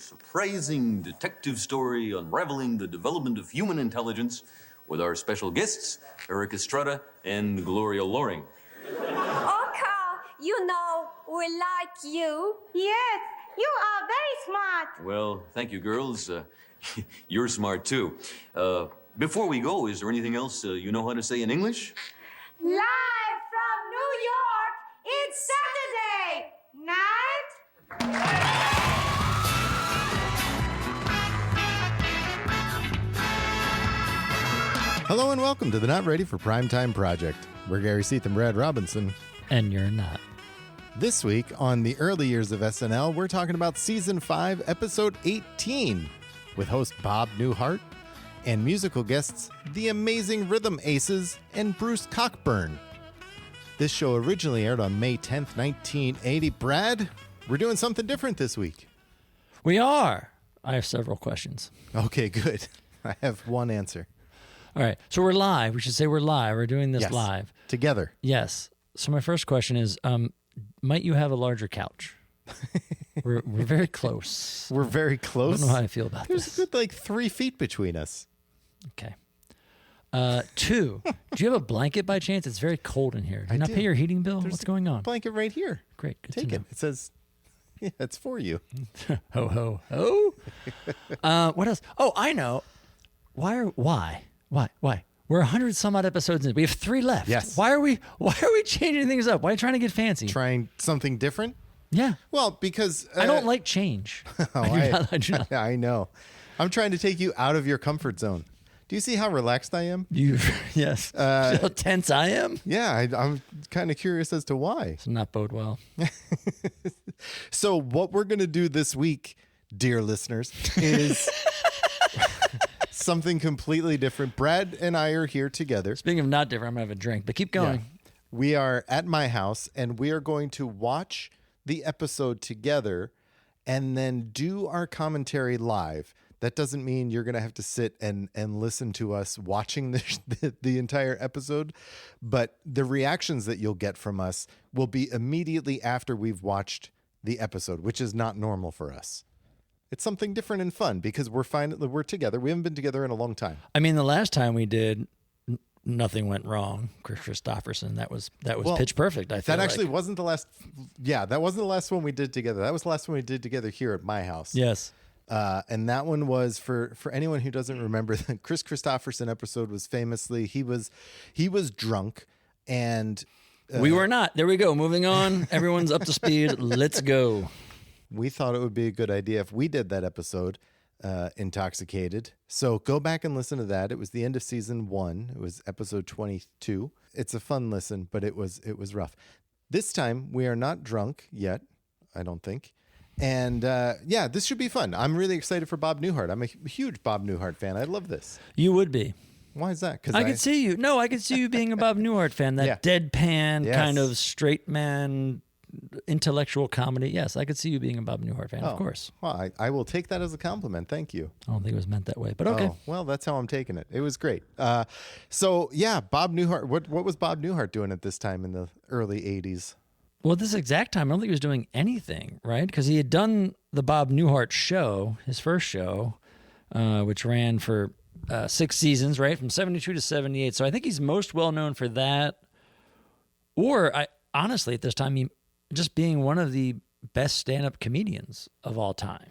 surprising detective story unraveling the development of human intelligence with our special guests, Eric Estrada and Gloria Loring. Oh, Carl, you know we like you. Yes, you are very smart. Well, thank you, girls. You're smart, too. Before we go, is there anything else you know how to say in English? Live from New York, it's Saturday night. Hello and welcome to the Not Ready for Primetime Project. We're Gary Seath and Brad Robinson. And you're not. This week on the early years of SNL, we're talking about Season 5, Episode 18, with host Bob Newhart and musical guests The Amazing Rhythm Aces and Bruce Cockburn. This show originally aired on May 10th, 1980. Brad, we're doing something different this week. We are. I have several questions. Okay, good. I have one answer. All right. So we're live. We should say we're live. We're doing this live. Together. Yes. So my first question is, might you have a larger couch? We're very close. We're very close. I don't know how I feel about There's this. a good, 3 feet between us. Okay. 2, do you have a blanket by chance? It's very cold in here. Do you not do. pay your heating bill? There's What's going on? Blanket right here. Great. Good Take to it. know. It says, yeah, it's for you. Ho, ho, ho. What else? Oh, I know. Why? We're 100 some odd episodes in. We have 3 left. Yes. Why are we changing things up? Why are you trying to get fancy? Trying something different? Yeah. Well, because... I don't like change. I do not. I know. I'm trying to take you out of your comfort zone. Do you see how relaxed I am? Yes. How tense I am? Yeah, I'm kind of curious as to why. Does not bode well. So what we're going to do this week, dear listeners, is... something completely different. Brad and I are here together. Speaking of not different, I'm going to have a drink, but keep going. Yeah. We are at my house, and we are going to watch the episode together and then do our commentary live. That doesn't mean you're going to have to sit and listen to us watching the entire episode, but the reactions that you'll get from us will be immediately after we've watched the episode, which is not normal for us. It's something different and fun because we're together. We haven't been together in a long time. I mean, the last time we did, nothing went wrong. Chris Christopherson, that was pitch perfect. I feel that actually like. wasn't the last. Yeah, that wasn't the last one we did together. That was the last one we did together here at my house. Yes. And that one was for anyone who doesn't remember. The Chris Christopherson episode was famously he was drunk and we were not. There we go. Moving on. Everyone's up to speed. Let's go. We thought it would be a good idea if we did that episode intoxicated. So go back and listen to that. It was the end of season 1. It was episode 22. It's a fun listen, but it was rough. This time we are not drunk yet, I don't think. And this should be fun. I'm really excited for Bob Newhart. I'm a huge Bob Newhart fan. I love this. You would be. Why is that? I could see you. No, I could see you being a Bob Newhart fan. That deadpan kind of straight man intellectual comedy. Yes, I could see you being a Bob Newhart fan, of course. Well, I will take that as a compliment. Thank you. I don't think it was meant that way, but okay. Oh, well, that's how I'm taking it. It was great. Bob Newhart, what was Bob Newhart doing at this time in the early 80s? Well, this exact time, I don't think he was doing anything, right? Because he had done the Bob Newhart show, his first show, which ran for 6 seasons, right? From 72 to 78. So I think he's most well known for that. Or, honestly, at this time, he just being one of the best stand-up comedians of all time.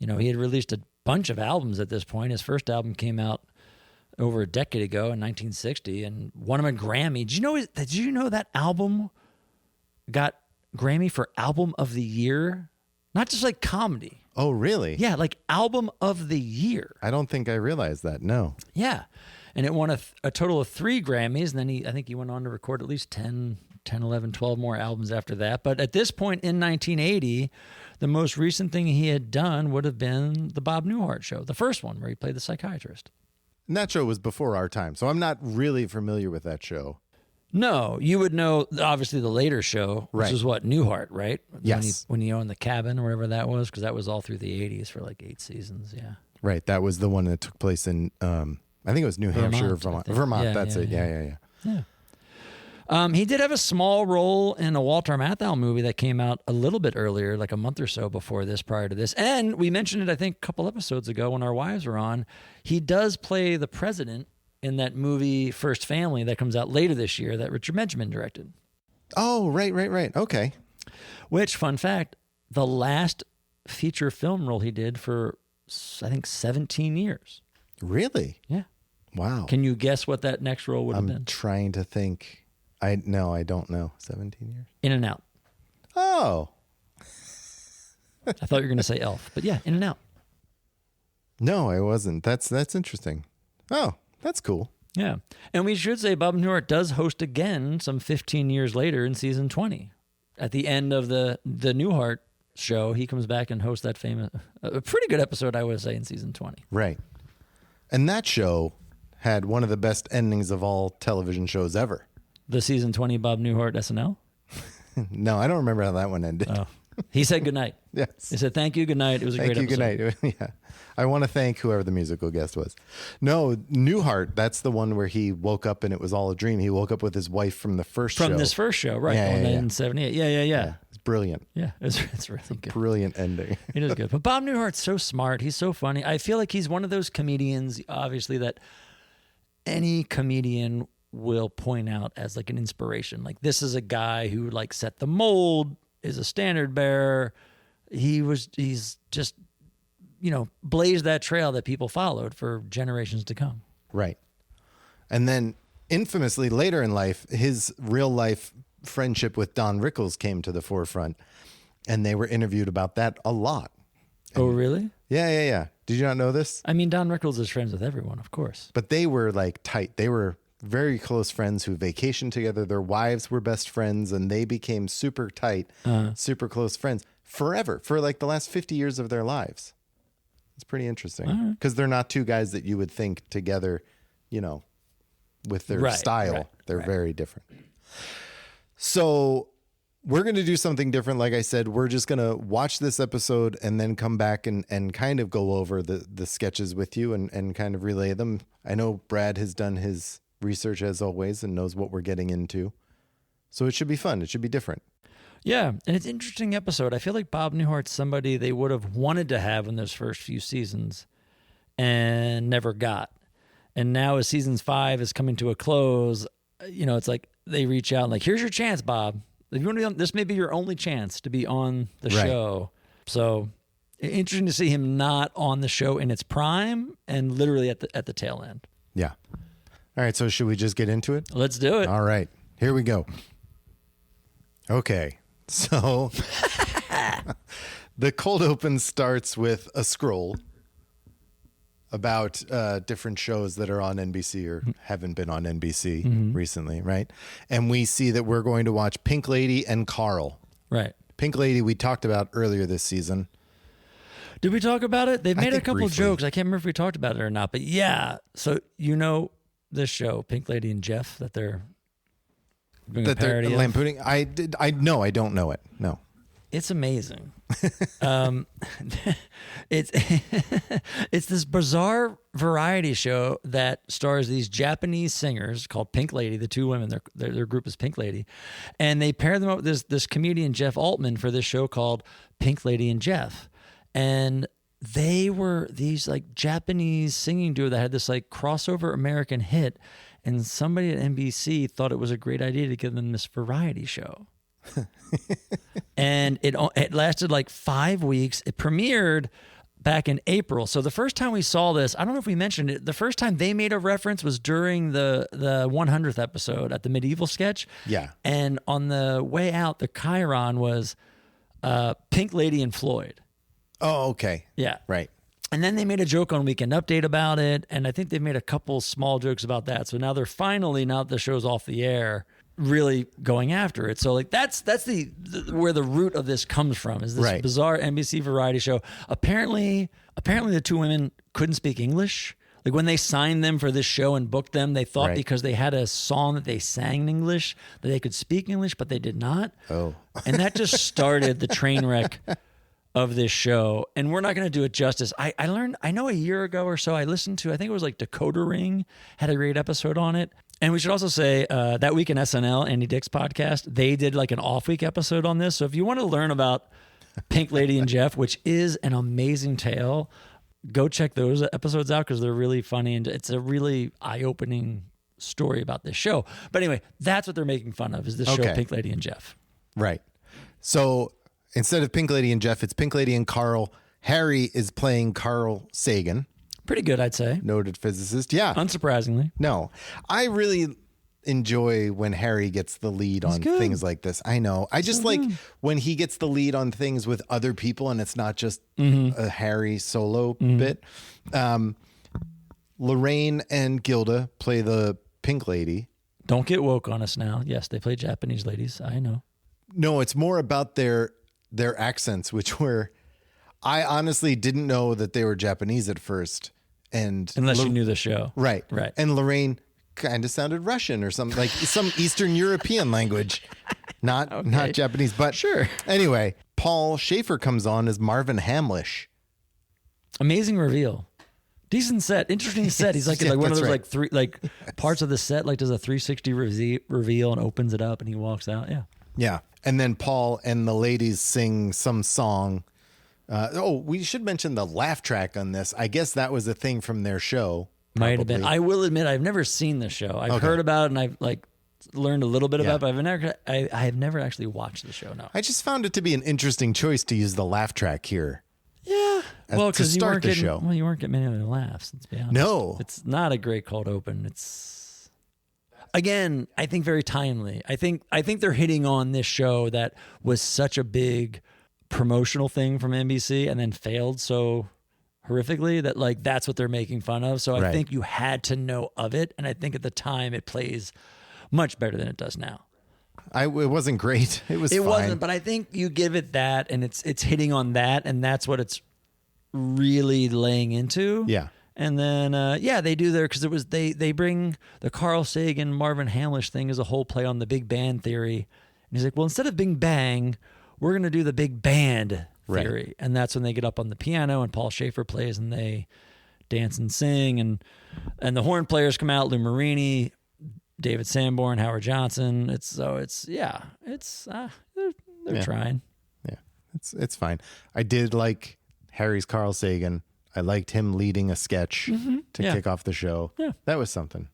You know, he had released a bunch of albums at this point. His first album came out over a decade ago in 1960 and won him a Grammy. Did you know that album got Grammy for Album of the Year? Not just like comedy. Oh, really? Yeah, like Album of the Year. I don't think I realized that, no. Yeah. And it won a total of 3 Grammys, and then I think he went on to record at least 10, 11, 12 more albums after that. But at this point in 1980, the most recent thing he had done would have been the Bob Newhart show, the first one where he played the psychiatrist. And that show was before our time, so I'm not really familiar with that show. No, you would know, obviously, the later show, which Right. is what, Newhart, right? Yes. When he owned the cabin or whatever that was, because that was all through the 80s for like 8 seasons, yeah. Right, that was the one that took place in, I think it was New Hampshire or Vermont. I think. Vermont, Yeah, that's yeah, it. yeah. Yeah. He did have a small role in a Walter Matthau movie that came out a little bit earlier, like a month or so before this, prior to this. And we mentioned it, I think, a couple episodes ago when our wives were on. He does play the president in that movie First Family that comes out later this year that Richard Benjamin directed. Oh, right. Okay. Which, fun fact, the last feature film role he did for, I think, 17 years. Really? Yeah. Wow. Can you guess what that next role would have been? I'm trying to think. I don't know. 17 years? In and Out. Oh. I thought you were going to say Elf, but yeah, In and Out. No, I wasn't. That's interesting. Oh, that's cool. Yeah. And we should say Bob Newhart does host again some 15 years later in season 20. At the end of the Newhart show, he comes back and hosts that famous, a pretty good episode, I would say, in season 20. Right. And that show had one of the best endings of all television shows ever. The season 20 Bob Newhart SNL? No, I don't remember how that one ended. Oh. He said goodnight. Yes. He said, thank you, good night. It was a Thank great you, episode. good night. Yeah. I want to thank whoever the musical guest was. No, Newhart, that's the one where he woke up and it was all a dream. He woke up with his wife from the first show. From this first show, right. Yeah, the one yeah, in 78. Yeah. It's brilliant. Yeah, it's really good. Brilliant ending. It is good. But Bob Newhart's so smart. He's so funny. I feel like he's one of those comedians, obviously, that any comedian will point out as like an inspiration. Like, this is a guy who like set the mold, is a standard bearer. He's just, blazed that trail that people followed for generations to come. Right. And then infamously later in life, his real life friendship with Don Rickles came to the forefront, and they were interviewed about that a lot. Oh, really? Yeah. Did you not know this? I mean, Don Rickles is friends with everyone, of course. But they were like tight. They were very close friends who vacationed together. Their wives were best friends, and they became super tight, super close friends forever, for like the last 50 years of their lives. It's pretty interesting because they're not two guys that you would think together, with their style. Right, they're very different. So we're going to do something different. Like I said, we're just going to watch this episode and then come back and kind of go over the sketches with you and kind of relay them. I know Brad has done his research as always and knows what we're getting into. So it should be fun. It should be different. Yeah, and it's an interesting episode. I feel like Bob Newhart's somebody they would have wanted to have in those first few seasons and never got. And now as season 5 is coming to a close, it's like they reach out and like, here's your chance, Bob. If you want to be on, this may be your only chance to be on the show. So interesting to see him not on the show in its prime and literally at the tail end. Yeah. All right, so should we just get into it? Let's do it. All right, here we go. Okay, so the cold open starts with a scroll about different shows that are on NBC or haven't been on NBC recently, right? And we see that we're going to watch Pink Lady and Carl. Right. Pink Lady we talked about earlier this season. Did we talk about it? They've made a think couple briefly. jokes. I can't remember if we talked about it or not, but yeah. So this show, Pink Lady and Jeff, that they're doing a That they're parody of? lampooning. I don't know it. No. It's amazing. It's it's this bizarre variety show that stars these Japanese singers called Pink Lady. The two women, their group is Pink Lady, and they pair them up with this comedian Jeff Altman for this show called Pink Lady and Jeff, and they were these like Japanese singing duo that had this like crossover American hit, and somebody at NBC thought it was a great idea to give them this variety show. And it lasted like 5 weeks. It premiered back in April. So the first time we saw this, I don't know if we mentioned it, the first time they made a reference was during the 100th episode at the medieval sketch. Yeah. And on the way out, the chyron was Pink Lady and Floyd. Oh, okay. Yeah. Right. And then they made a joke on Weekend Update about it, and I think they've made a couple small jokes about that. So now they're finally, now that the show's off the air, really going after it. So like that's the where the root of this comes from, is this bizarre NBC variety show. Apparently the two women couldn't speak English. Like when they signed them for this show and booked them, they thought because they had a song that they sang in English that they could speak English, but they did not. Oh. And that just started the train wreck of this show, and we're not going to do it justice. I know a year ago or so, I listened to, I think it was like Decoder Ring had a great episode on it. And we should also say that week in SNL, Andy Dick's podcast, they did like an off-week episode on this. So if you want to learn about Pink Lady and Jeff, which is an amazing tale, go check those episodes out because they're really funny and it's a really eye-opening story about this show. But anyway, that's what they're making fun of is this show, Pink Lady and Jeff. Right. So instead of Pink Lady and Jeff, it's Pink Lady and Carl. Harry is playing Carl Sagan. Pretty good, I'd say. Noted physicist. Yeah. Unsurprisingly. No, I really enjoy when Harry gets the lead on things like this. I know. I just like when he gets the lead on things with other people and it's not just a Harry solo bit. Lorraine and Gilda play the Pink Lady. Don't get woke on us now. Yes, they play Japanese ladies. I know. No, it's more about their accents, which were, I honestly didn't know that they were Japanese at first. And unless you knew the show. Right. Right. And Lorraine kind of sounded Russian or something, like some Eastern European language, not Japanese. But sure. Anyway, Paul Schaefer comes on as Marvin Hamlish. Amazing reveal. Decent set. Interesting set. He's like, one of those like three like parts of the set, like does a 360 reveal and opens it up and he walks out. Yeah. Yeah. And then Paul and the ladies sing some song. We should mention the laugh track on this. I guess that was a thing from their show. Might have been. I will admit, I've never seen the show. I've heard about it and I've like learned a little bit about it, but I have never actually watched the show. No. I just found it to be an interesting choice to use the laugh track here. Yeah. Well, because you weren't getting show. Well, you weren't getting many other laughs. Let's be honest. No, it's not a great cold open. It's again, I think very timely. I think they're hitting on this show that was such a big promotional thing from NBC and then failed so horrifically that like that's what they're making fun of. So I think you had to know of it, and I think at the time it plays much better than it does now. It wasn't great. It was. It fine. Wasn't, but I think you give it that, and it's hitting on that, and that's what it's really laying into. Yeah. And then they do there because it was they bring the Carl Sagan Marvin Hamlish thing as a whole play on the Big Band theory, and he's like, well, instead of Big Bang, we're gonna do the Big Band theory, right. And that's when they get up on the piano and Paul Schaefer plays and they dance and sing, and the horn players come out, Lou Marini, David Sanborn, Howard Johnson. They're trying. Yeah, it's fine. I did like Harry's Carl Sagan. I liked him leading a sketch to kick off the show. Yeah, that was something.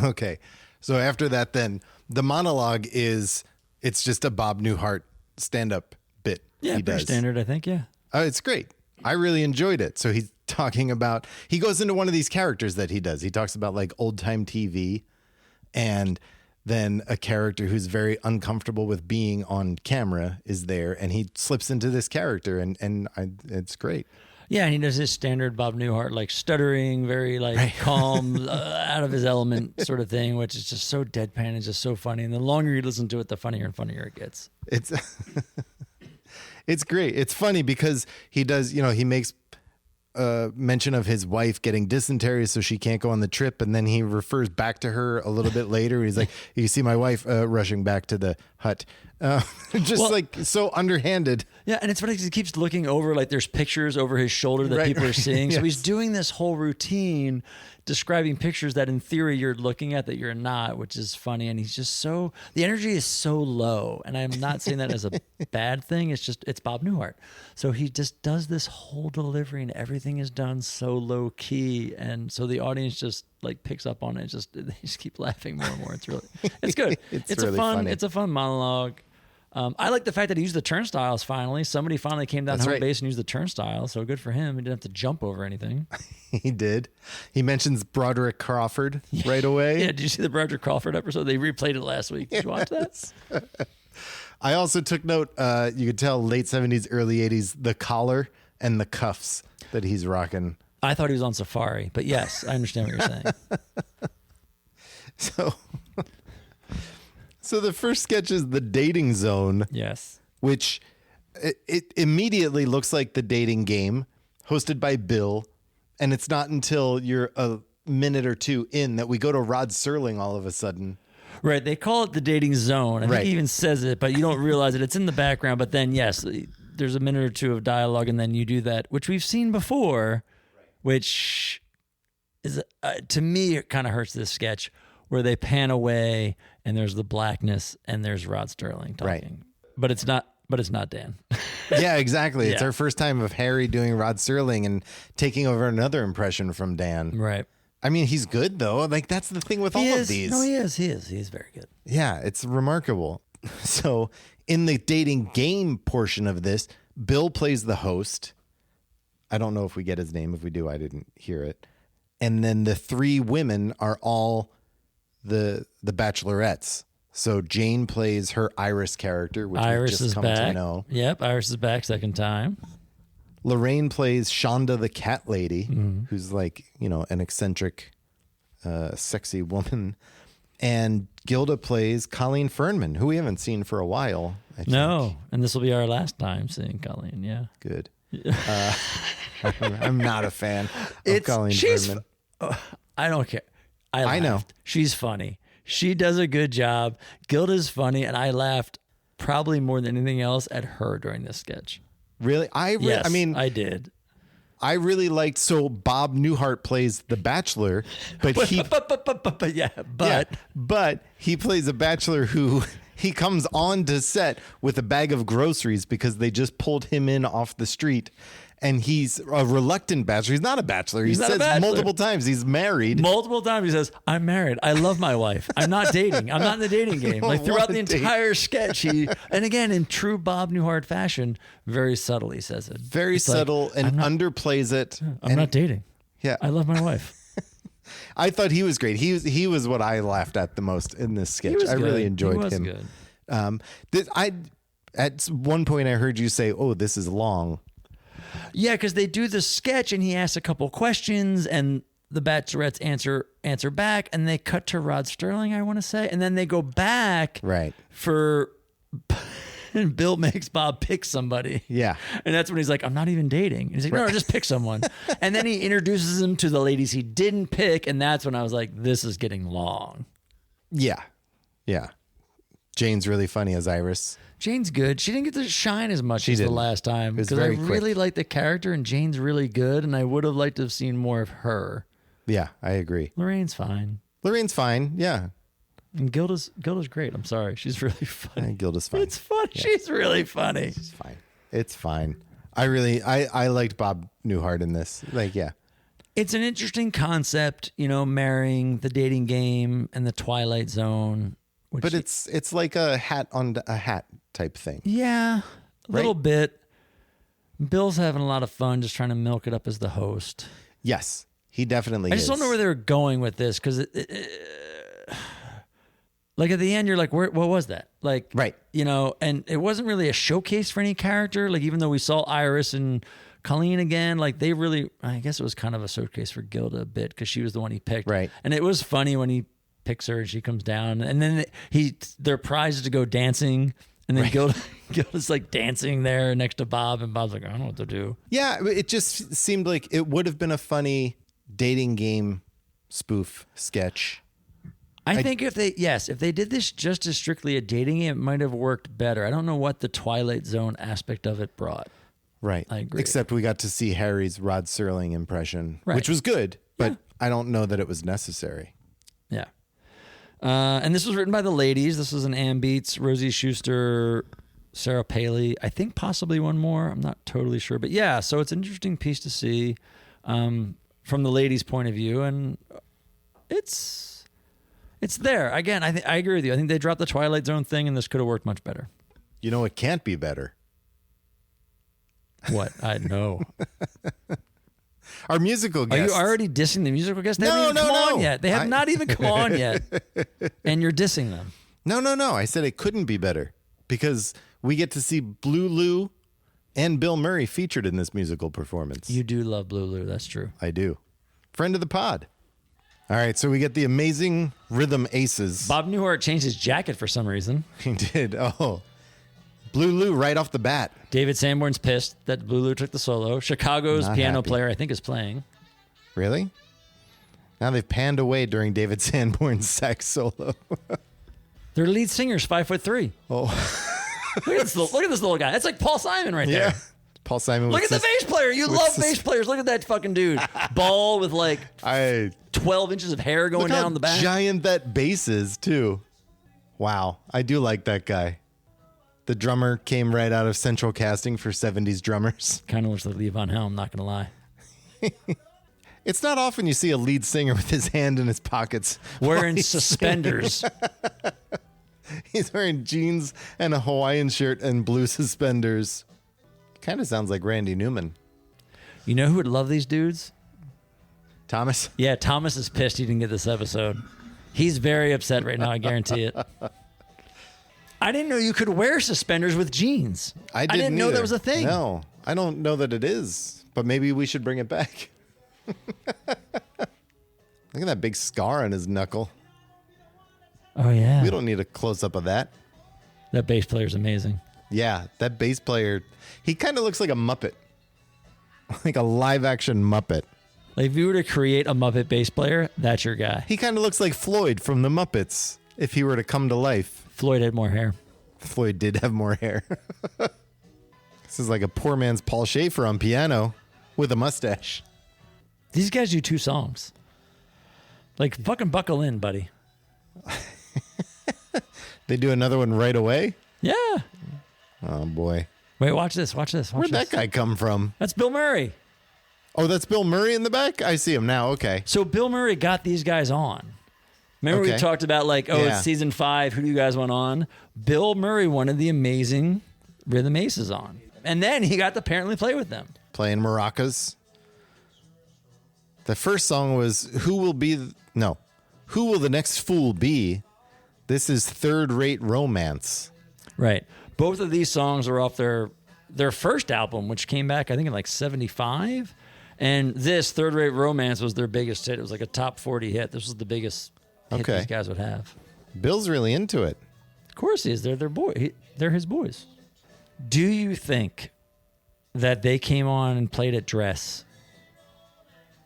Okay, so after that, then the monologue it's just a Bob Newhart stand-up bit. Yeah, he does. Standard, I think. Yeah, it's great. I really enjoyed it. So he's talking about, he goes into one of these characters that he does. He talks about like old time TV, and then a character who's very uncomfortable with being on camera is there, and he slips into this character, and it's great. Yeah, and he does his standard Bob Newhart, like stuttering, very like calm, out of his element sort of thing, which is just so deadpan and just so funny. And the longer you listen to it, the funnier and funnier it gets. It's great. It's funny because he does, he makes mention of his wife getting dysentery, so she can't go on the trip, and then he refers back to her a little bit later. He's like, "You see my wife rushing back to the hut," like so underhanded. Yeah, and it's funny because he keeps looking over, like there's pictures over his shoulder that people are seeing. So he's doing this whole routine, describing pictures that in theory you're looking at that you're not, which is funny. And he's just the energy is so low. And I'm not saying that as a bad thing. It's Bob Newhart. So he just does this whole delivery and everything is done so low key. And so the audience just like picks up on it. They just keep laughing more and more. It's good. It's really funny. It's a fun monologue. I like the fact that he used the turnstiles finally. Somebody finally came down home base and used the turnstiles, so good for him. He didn't have to jump over anything. He did. He mentions Broderick Crawford right away. Yeah, did you see the Broderick Crawford episode? They replayed it last week. Did you watch that? I also took note, you could tell late 70s, early 80s, the collar and the cuffs that he's rocking. I thought he was on safari, but yes, I understand what you're saying. So the first sketch is the dating zone. Yes. Which it immediately looks like the dating game hosted by Bill. And it's not until you're a minute or two in that we go to Rod Serling all of a sudden. Right. They call it the dating zone. I think he even says it, but you don't realize it. It's in the background. But then, yes, there's a minute or two of dialogue, and then you do that, which we've seen before, which is, to me, it kind of hurts this sketch. where they pan away and there's the blackness and there's Rod Sterling talking. Right. But it's not Dan. Yeah, exactly. It's Yeah. our first time of Harry doing Rod Sterling and taking over another impression from Dan. Right. I mean, he's good though. Like that's the thing with all of these. No, he is. He's very good. Yeah, it's remarkable. So in the dating game portion of this, Bill plays the host. I don't know if we get his name. If we do, I didn't hear it. And then the three women are all the bachelorettes. So Jane plays her Iris character, which Iris we've just is come back. to know. Yep, Iris is back second time. Lorraine plays Shonda the cat lady, who's like, an eccentric, sexy woman. And Gilda plays Colleen Fernman, who we haven't seen for a while. I think. No, and this will be our last time seeing Colleen. Yeah. Good. I'm not a fan of Colleen Fernman. I don't care. I know. laughed. She's funny. She does a good job. Gilda's funny, and I laughed probably more than anything else at her during this sketch. Really? Yes, I did. I really liked, so Bob Newhart plays the bachelor, but but he plays a bachelor who he comes on to set with a bag of groceries because they just pulled him in off the street. And he's a reluctant bachelor. He's not a bachelor. He He's not a says bachelor. multiple times he's married. Multiple times he says, I'm married. I love my wife. I'm not dating. I'm not in the dating game. Like throughout the entire sketch, and again, in true Bob Newhart fashion, very subtly says it. Very It's like, subtle and underplays it. I'm not dating. Yeah. I love my wife. I thought he was great. He was what I laughed at the most in this sketch. was I really good. enjoyed He was him. good. At one point I heard you say, "Oh, this is long." Yeah, because they do the sketch and he asks a couple questions and the bachelorettes answer back and they cut to Rod Sterling, I want to say, and then they go back Right. for and Bill makes Bob pick somebody. Yeah. And that's when he's like, I'm not even dating. And he's like, no, just pick someone. And then he introduces him to the ladies he didn't pick, and that's when I was like, this is getting long. Yeah. Yeah. Jane's really funny as Iris. Jane's good. She didn't get to shine as much She as the didn't. last time. It was Because I very quick. really like the character, and Jane's really good, and I would have liked to have seen more of her. Yeah, I agree. Lorraine's fine. Lorraine's fine. Yeah. And Gilda's great. I'm sorry. She's really funny. Gilda's fine. It's funny. Yeah. She's really funny. It's fine. It's fine. I liked Bob Newhart in this. Like, yeah. It's an interesting concept, marrying the dating game and the Twilight Zone. But it's like a hat on a hat type thing. Yeah, a Right? little bit. Bill's having a lot of fun just trying to milk it up as the host. Yes, he definitely I is. just don't know where they're going with this because, like at the end, you're like, what was that? Like, Right. And it wasn't really a showcase for any character. Like, even though we saw Iris and Colleen again, like they really, I guess it was kind of a showcase for Gilda a bit because she was the one he picked. Right. And it was funny when he picks her and she comes down, and then their prize is to go dancing. And then Gilda's like dancing there next to Bob, and Bob's like, I don't know what to do. Yeah, it just seemed like it would have been a funny dating game spoof sketch. I think if they did this just as strictly a dating game, it might have worked better. I don't know what the Twilight Zone aspect of it brought. Right. I agree. Except we got to see Harry's Rod Serling impression, Right. which was good, but I don't know that it was necessary. Yeah. And this was written by the ladies. This was an Ann Beats, Rosie Schuster, Sarah Paley. I think possibly one more. I'm not totally sure. But yeah, so it's an interesting piece to see from the ladies' point of view. And it's there. Again, I agree with you. I think they dropped the Twilight Zone thing, and this could have worked much better. You know, it can't be better. What? I know. Our musical Are guests. you already dissing the musical guests? They No, haven't even no, come no. on yet. They have not even come on yet. And you're dissing them. No. I said it couldn't be better because we get to see Blue Lou and Bill Murray featured in this musical performance. You do love Blue Lou. That's true. I do. Friend of the pod. All right, so we get the amazing rhythm aces. Bob Newhart changed his jacket for some reason. He did. Oh, Blue Lou right off the bat. David Sanborn's pissed that Blue Lou took the solo. Chicago's Not piano happy. player, I think, is playing. Really? Now they've panned away during David Sanborn's sax solo. Their lead singer's 5'3". Oh, Look at this little guy. That's like Paul Simon right yeah. there. Paul Simon. Look at the bass player. You love this- bass players. Look at that fucking dude. Ball with like I 12 12 inches of hair going Look how down the back. giant that bass is, too. Wow. I do like that guy. The drummer came right out of central casting for 70s drummers. Kind of looks like Levon Helm, not going to lie. It's not often you see a lead singer with his hand in his pockets. Wearing while he's suspenders. He's wearing jeans and a Hawaiian shirt and blue suspenders. Kind of sounds like Randy Newman. You know who would love these dudes? Thomas? Yeah, Thomas is pissed he didn't get this episode. He's very upset right now, I guarantee it. I didn't know you could wear suspenders with jeans. I didn't know either. that was a thing. No, I don't know that it is, but maybe we should bring it back. Look at that big scar on his knuckle. Oh, yeah. We don't need a close-up of that. That bass player's amazing. Yeah, that bass player, he kind of looks like a Muppet. Like a live-action Muppet. Like, if you were to create a Muppet bass player, that's your guy. He kind of looks like Floyd from the Muppets if he were to come to life. Floyd had more hair. Floyd did have more hair. This is like a poor man's Paul Schaefer on piano with a mustache. These guys do 2 songs. Like, fucking buckle in, buddy. They do another one right away? Yeah. Oh, boy. Wait, watch this. Where'd that guy come from? That's Bill Murray. Oh, that's Bill Murray in the back? I see him now. Okay. So Bill Murray got these guys on. Remember we Okay. talked about like, it's season 5. Who do you guys want on? Bill Murray wanted the amazing Rhythm Aces on. And then he got to apparently play with them. Playing maracas. The first song was Who Will the Next Fool Be? This is Third Rate Romance. Right. Both of these songs are off their first album, which came back, I think, in like 75. And this, Third Rate Romance, was their biggest hit. It was like a top 40 hit. This was the biggest hit Okay. these guys would have. Bill's really into it. Of course he is. They're their boy. They're his boys. Do you think that they came on and played at Dress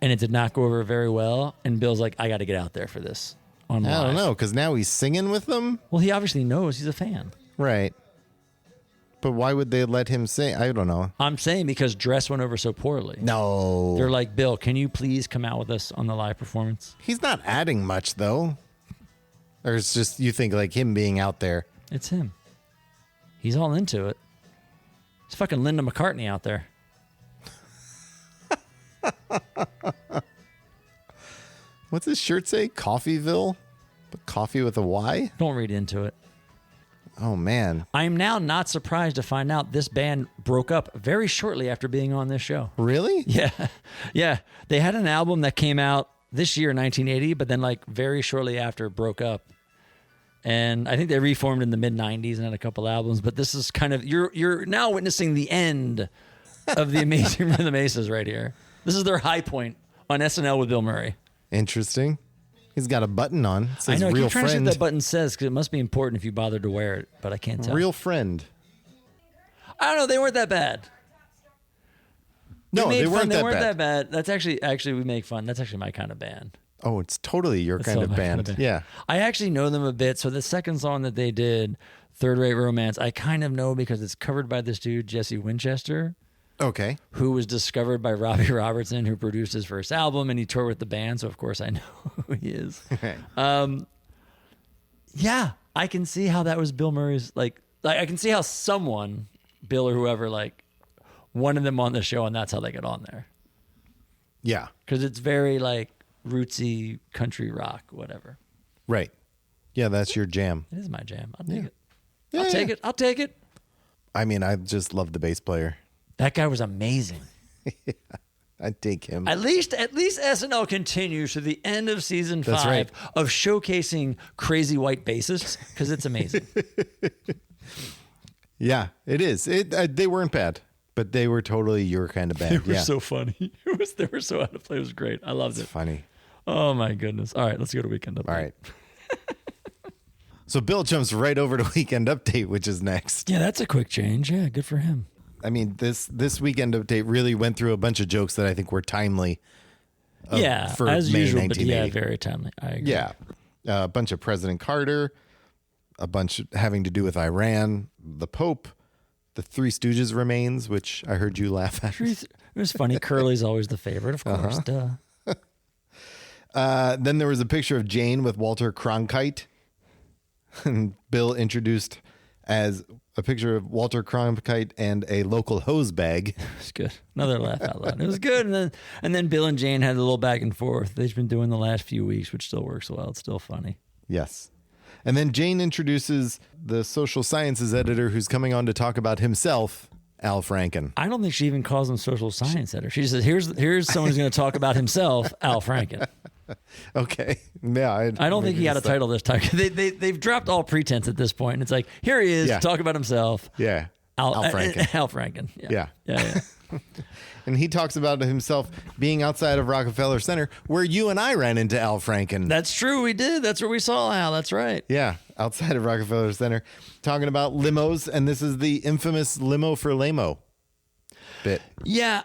and it did not go over very well? And Bill's like, I got to get out there for this on I live. don't know, because now he's singing with them? Well, he obviously knows. He's a fan. Right. But why would they let him sing? I don't know. I'm saying because Dress went over so poorly. No. They're like, Bill, can you please come out with us on the live performance? He's not adding much, though. Or it's just, you think, like, him being out there. It's him. He's all into it. It's fucking Linda McCartney out there. What's his shirt say? Coffeeville? But coffee with a Y? Don't read into it. Oh, man. I am now not surprised to find out this band broke up very shortly after being on this show. Really? Yeah. Yeah. They had an album that came out this year, 1980, but then like very shortly after broke up. And I think they reformed in the mid 90s and had a couple albums, but this is kind of, you're now witnessing the end of the Amazing Rhythm Aces right here. This is their high point on SNL with Bill Murray. Interesting. He's got a button on. It says I know, I real keep trying to see friend. what that button says because it must be important if you bothered to wear it, but I can't tell. Real friend. I don't know, they weren't that bad. No, We made they fun. weren't They that weren't bad. that bad. That's actually we make fun. That's actually my kind of band. Oh, it's totally your That's kind all of my band. Yeah. I actually know them a bit. So the second song that they did, Third Rate Romance, I kind of know because it's covered by this dude, Jesse Winchester, Okay. who was discovered by Robbie Robertson, who produced his first album, and he toured with the band. So of course I know who he is. Yeah, I can see how that was Bill Murray's, like I can see how someone, Bill or whoever, like wanted them on the show, and that's how they get on there. Yeah. Because it's very like rootsy country rock, whatever. Right. Yeah, that's your jam. It is my jam. I'll take it. Yeah, I'll take yeah. it. I'll take it. I mean, I just love the bass player. That guy was amazing. I'd take him. At least SNL continues to the end of season 5 That's right. of showcasing crazy white bassists because it's amazing. Yeah, it is. They weren't bad, but they were totally your kind of band. They were Yeah. so funny. They were so out of play. It was great. I loved It's it. funny. Oh my goodness. All right, let's go to Weekend Update. All right. So Bill jumps right over to Weekend Update, which is next. Yeah, that's a quick change. Yeah, good for him. I mean, this Weekend Update really went through a bunch of jokes that I think were timely. Yeah, for as May usual, but 1980. yeah, very timely. I agree. Yeah. A bunch of President Carter, a bunch having to do with Iran, the Pope, the Three Stooges remains, which I heard you laugh at. It was funny. Curly's always the favorite, of course. Duh. Then there was a picture of Jane with Walter Cronkite. And Bill introduced as a picture of Walter Cronkite and a local hose bag. It's good. Another laugh out loud. It was good. And then Bill and Jane had a little back and forth. They've been doing the last few weeks, which still works well. It's still funny. Yes. And then Jane introduces the social sciences editor who's coming on to talk about himself, Al Franken. I don't think she even calls him social science editor. She says, here's someone who's going to talk about himself, Al Franken. Okay. Yeah. I don't think he had a title this time. They've dropped all pretense at this point. And it's like, here he is, talk about himself. Yeah. Al Franken. Al Franken. Yeah. And he talks about himself being outside of Rockefeller Center, where you and I ran into Al Franken. That's true. We did. That's where we saw Al. That's right. Yeah, outside of Rockefeller Center, talking about limos, and this is the infamous limo for lamo bit. Yeah.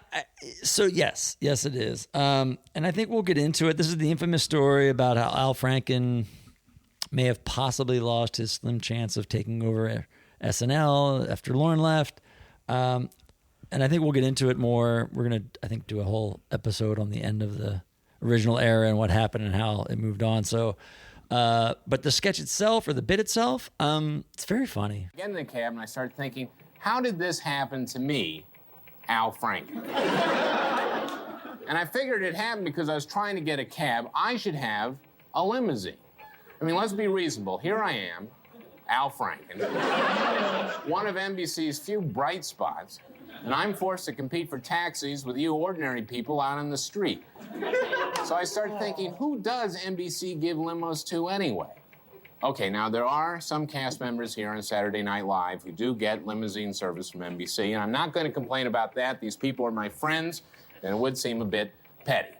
So yes, it is. And I think we'll get into it. This is the infamous story about how Al Franken may have possibly lost his slim chance of taking over SNL after Lauren left. And I think we'll get into it more. We're going to, I think, do a whole episode on the end of the original era and what happened and how it moved on. So, but the sketch itself or the bit itself, it's very funny. I get in the cab and I start thinking, how did this happen to me, Al Franken? And I figured it happened because I was trying to get a cab. I should have a limousine. I mean, let's be reasonable. Here I am, Al Franken, one of NBC's few bright spots, and I'm forced to compete for taxis with you ordinary people out on the street. So I start thinking, who does NBC give limos to anyway? Okay, now there are some cast members here on Saturday Night Live who do get limousine service from NBC, and I'm not going to complain about that. These people are my friends, and it would seem a bit petty.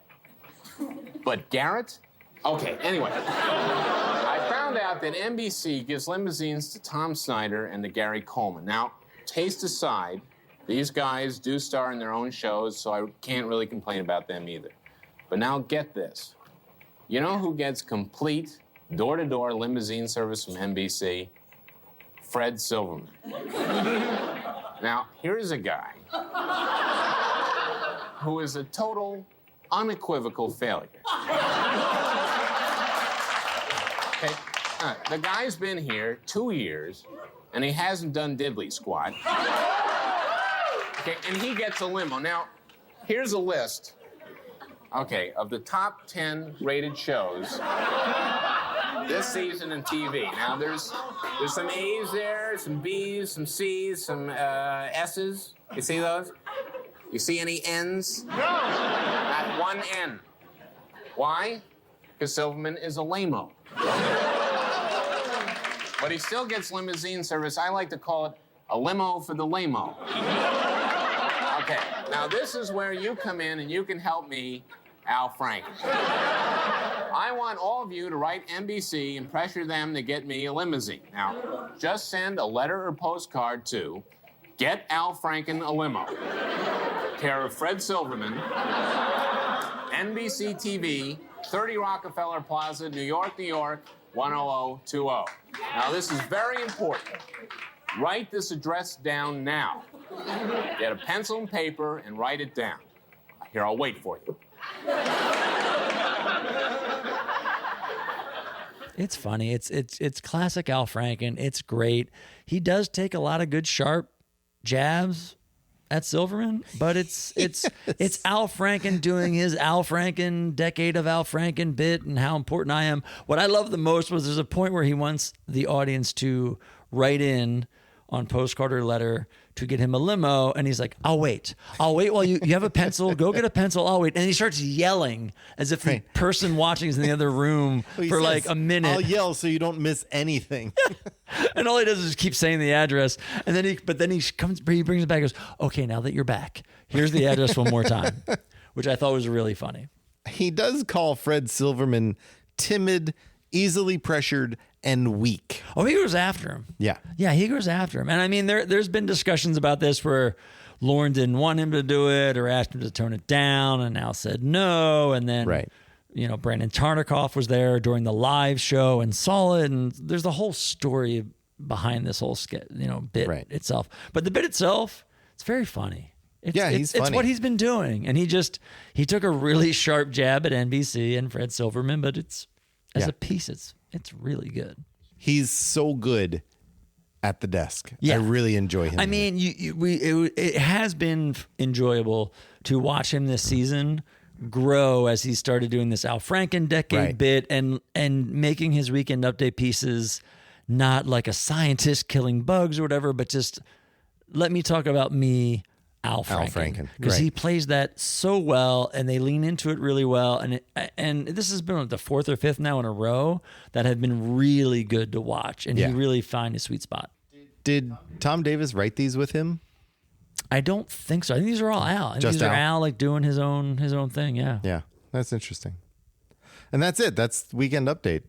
But Garrett? Okay, anyway. I found out that NBC gives limousines to Tom Snyder and to Gary Coleman. Now, taste aside, these guys do star in their own shows, so I can't really complain about them either. But now get this. You know who gets complete door-to-door limousine service from NBC? Fred Silverman. Now, here's a guy who is a total, unequivocal failure. Okay, the guy's been here 2 years, and he hasn't done diddly squat. Okay, and he gets a limo. Now, here's a list, okay, of the top 10 rated shows this season in TV. Now, there's some A's there, some B's, some C's, some S's. You see those? You see any N's? No! Not one N. Why? Because Silverman is a lame-o. But he still gets limousine service. I like to call it a limo for the lame-o. Okay, now this is where you come in and you can help me, Al Franken. I want all of you to write NBC and pressure them to get me a limousine. Now, just send a letter or postcard to Get Al Franken a Limo, care of Fred Silverman, NBC TV, 30 Rockefeller Plaza, New York, New York, 10020. Now, this is very important. Write this address down now. Get a pencil and paper and write it down. Here, I'll wait for you. It's funny. It's classic Al Franken. It's great. He does take a lot of good sharp jabs at Silverman, but it's Al Franken doing his Al Franken decade of Al Franken bit and how important I am. What I love the most was there's a point where he wants the audience to write in on postcard or letter to get him a limo, and he's like, I'll wait while you have a pencil, go get a pencil, I'll wait. And he starts yelling as if the person watching is in the other room for like a minute. I'll yell so you don't miss anything. And all he does is keep saying the address, and then he brings it back and goes, okay, now that you're back, here's the address one more time, which I thought was really funny. He does call Fred Silverman timid, easily pressured, and weak. Oh, he goes after him. Yeah. Yeah, he goes after him. And I mean, there's been discussions about this where Lauren didn't want him to do it or asked him to tone it down, and Al said no. And then, Brandon Tartikoff was there during the live show and saw it. And there's the whole story behind this whole skit, bit itself. But the bit itself, it's very funny. He's funny. It's what he's been doing. And he took a really sharp jab at NBC and Fred Silverman, but as a piece, it's really good. He's so good at the desk. Yeah. I really enjoy him. I mean, it has been enjoyable to watch him this season grow as he started doing this Al Franken decade bit and making his Weekend Update pieces not like a scientist killing bugs or whatever, but just let me talk about me, Al Franken. Because he plays that so well, and they lean into it really well. And this has been like the fourth or fifth now in a row that have been really good to watch, and he really found his sweet spot. Did Tom Davis write these with him? I don't think so. I think these are all Al. These are Al like doing his own thing. Yeah. Yeah, that's interesting. And that's it. That's Weekend Update.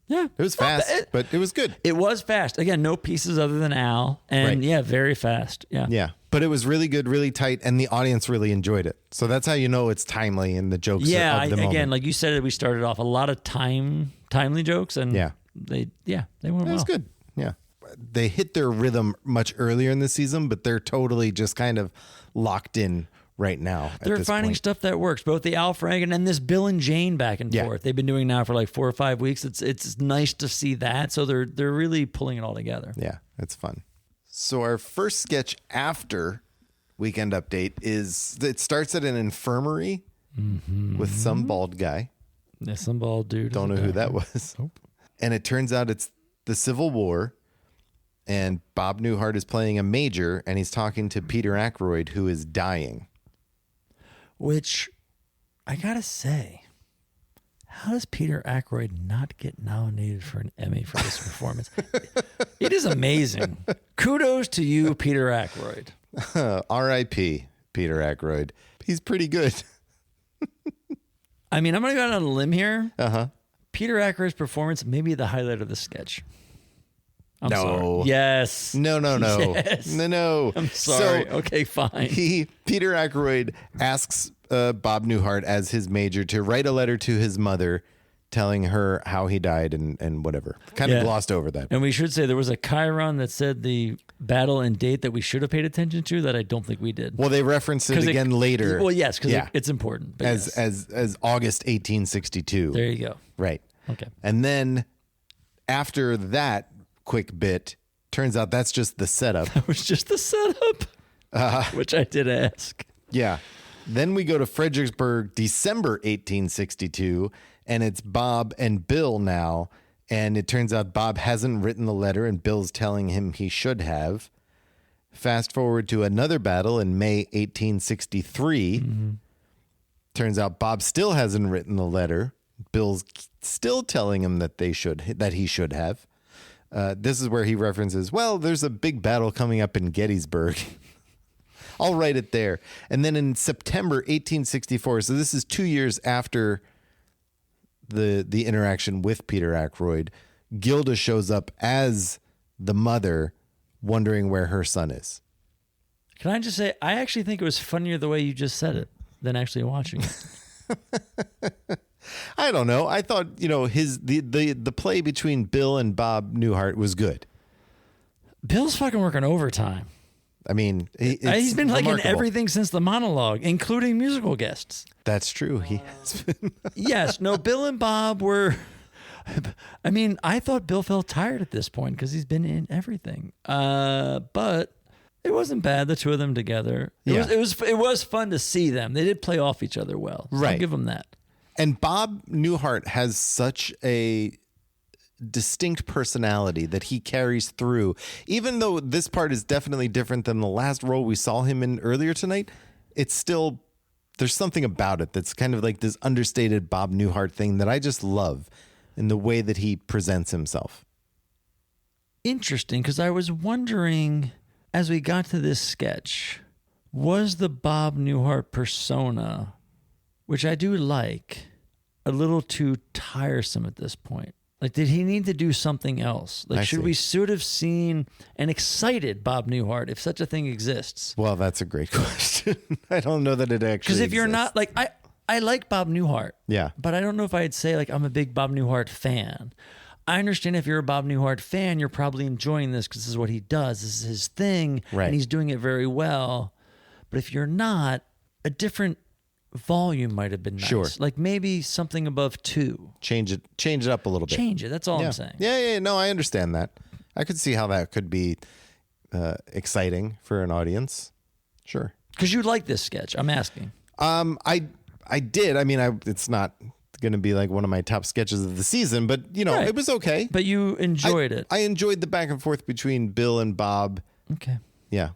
Yeah. It was fast, but it was good. It was fast. Again, no pieces other than Al. And very fast. Yeah. Yeah. But it was really good, really tight, and the audience really enjoyed it. So that's how you know it's timely and the jokes of the moment. Again, like you said, we started off a lot of timely jokes, and they went well. It was good. Yeah. They hit their rhythm much earlier in the season, but they're totally just kind of locked in right now. They're finding stuff that works, both the Al Franken and this Bill and Jane back and forth. They've been doing now for like 4 or 5 weeks. It's nice to see that. So they're really pulling it all together. Yeah, it's fun. So our first sketch after Weekend Update it starts at an infirmary with some bald guy. Yeah, some bald dude. Don't know who that was. Nope. And it turns out it's the Civil War. And Bob Newhart is playing a major, and he's talking to Peter Ackroyd, who is dying. Which, I gotta say, how does Peter Ackroyd not get nominated for an Emmy for this performance? It is amazing. Kudos to you, Peter Ackroyd. R.I.P. Peter Ackroyd. He's pretty good. I mean, I'm gonna go out on a limb here. Uh-huh. Peter Ackroyd's performance may be the highlight of the sketch. I'm No. sorry. Yes. No. Yes. No. I'm sorry. So okay, fine. Peter Ackroyd asks Bob Newhart as his major to write a letter to his mother telling her how he died and whatever. Kind of glossed over that. And we should say there was a chyron that said the battle and date that we should have paid attention to that I don't think we did. Well, they reference it again later. Well, yes, because it's important. But as August 1862. There you go. Right. Okay. And then after that quick bit, turns out that's just the setup. That was just the setup, which I did ask. Yeah. Then we go to Fredericksburg, December 1862, and it's Bob and Bill now. And it turns out Bob hasn't written the letter, and Bill's telling him he should have. Fast forward to another battle in May 1863. Turns out Bob still hasn't written the letter. Bill's still telling him that he should have. This is where he references, well, there's a big battle coming up in Gettysburg. I'll write it there. And then in September 1864, so this is 2 years after the interaction with Peter Ackroyd, Gilda shows up as the mother, wondering where her son is. Can I just say, I actually think it was funnier the way you just said it than actually watching it. I don't know. I thought, the play between Bill and Bob Newhart was good. Bill's fucking working overtime. I mean, he's been like remarkable. in everything since the monologue, including musical guests. That's true. He has been. Yes. No, Bill and Bob were. I mean, I thought Bill felt tired at this point because he's been in everything. But it wasn't bad, the two of them together. It was fun to see them. They did play off each other well. So right. I'll give them that. And Bob Newhart has such a distinct personality that he carries through. Even though this part is definitely different than the last role we saw him in earlier tonight, it's still, there's something about it that's kind of like this understated Bob Newhart thing that I just love in the way that he presents himself. Interesting, because I was wondering, as we got to this sketch, was the Bob Newhart persona, which I do like, a little too tiresome at this point? Like, did he need to do something else? Like, should we sort of seen an excited Bob Newhart, if such a thing exists? Well, that's a great question. I don't know that it actually Because if you're exists. not, like, I like Bob Newhart. Yeah. But I don't know if I'd say, like, I'm a big Bob Newhart fan. I understand if you're a Bob Newhart fan, you're probably enjoying this because this is what he does. This is his thing. Right. And he's doing it very well. But if you're not, a different volume might have been nice. Sure. Like maybe something above 2. Change it up a little bit. Change it. That's all yeah. I'm saying. Yeah. No, I understand that. I could see how that could be exciting for an audience. Sure. Because you like this sketch. I'm asking. I did. I mean, it's not going to be like one of my top sketches of the season, but Right. it was okay. But you enjoyed it. I enjoyed the back and forth between Bill and Bob. Okay. Yeah.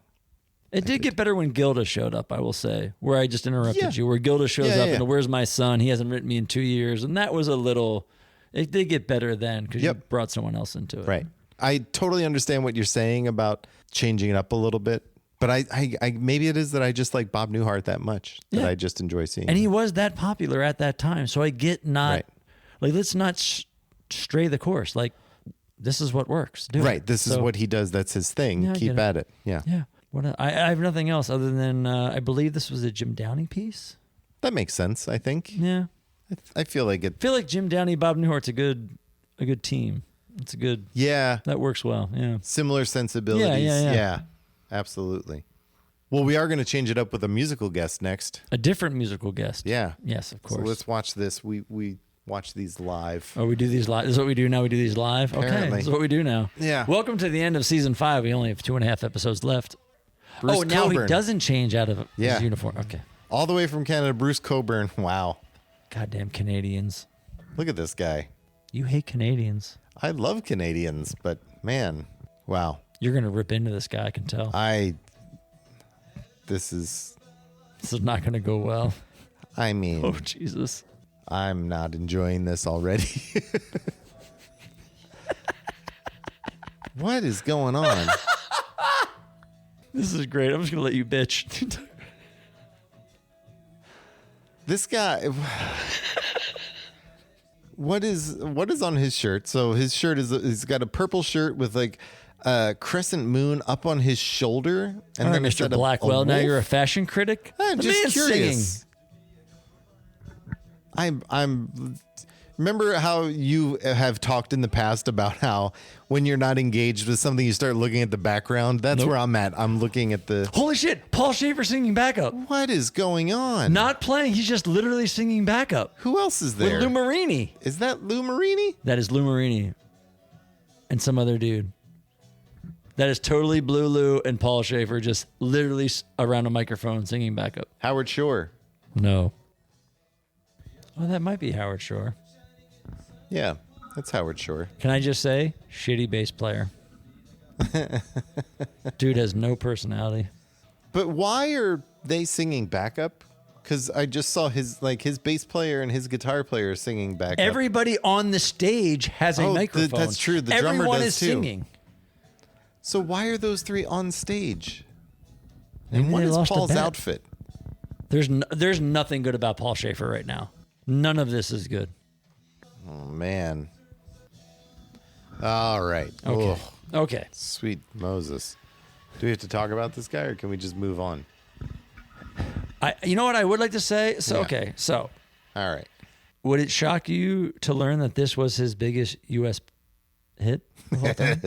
It did get better when Gilda showed up, I will say, where I just interrupted Yeah. you, where Gilda shows Yeah, up yeah. and where's my son? He hasn't written me in 2 years. And that was it did get better then because you Yep. brought someone else into it. Right. I totally understand what you're saying about changing it up a little bit, but I maybe it is that I just like Bob Newhart that much that Yeah. I just enjoy seeing. And he was that popular at that time. So I get Right. let's not stray the course. Like, this is what works. Do right. it. This is So, what he does. That's his thing. Yeah, I Keep get at it. Yeah. Yeah. I have nothing else other than I believe this was a Jim Downey piece. That makes sense. I think. Yeah. I feel like it. I feel like Jim Downey, Bob Newhart's a good team. It's a good. Yeah. That works well. Yeah. Similar sensibilities. Yeah. Absolutely. Well, we are going to change it up with a musical guest next. A different musical guest. Yeah. Yes, of course. So let's watch this. We watch these live. Oh, we do these live. This is what we do now. We do these live. Okay, Apparently. this is what we do now. Yeah. Welcome to the end of season 5. We only have 2.5 episodes left. Bruce now he Cockburn. doesn't change out of Yeah. his uniform. Okay. All the way from Canada, Bruce Cockburn. Wow. Goddamn Canadians. Look at this guy. You hate Canadians. I love Canadians, but man, wow. You're gonna rip into this guy. I can tell. This is, This is not gonna go well. I mean, Oh Jesus. I'm not enjoying this already. What is going on? This is great. I'm just gonna let you bitch. This guy. What is on his shirt? So his shirt he's got a purple shirt with like a crescent moon up on his shoulder. All right, then it's Mr. got a Blackwell. Now wolf? you're a fashion critic. I'm The just man's curious. singing. I'm. Remember how you have talked in the past about how when you're not engaged with something, you start looking at the background? That's Nope. where I'm at. I'm looking at the. Holy shit! Paul Schaefer singing backup. What is going on? Not playing. He's just literally singing backup Who else is with there? Lou Marini. Is that Lou Marini? That is Lou Marini and some other dude. That is totally Blue Lou and Paul Schaefer just literally around a microphone singing backup. Howard Shore. No. Oh, that might be Howard Shore. Yeah, that's Howard Shore. Can I just say, shitty bass player. Dude has no personality. But why are they singing backup? Because I just saw his bass player and his guitar player singing backup. Everybody on the stage has a microphone. That's true. The drummer Everyone does is too. singing. So why are those three on stage? Maybe And what they is lost a Paul's bet. outfit? There's nothing good about Paul Schaefer right now. None of this is good. Oh man. All right. Okay. Oh, Okay. sweet Moses. Do we have to talk about this guy, or can we just move on? You know what I would like to say? So Yeah. okay. So All right. would it shock you to learn that this was his biggest U.S. hit of all time?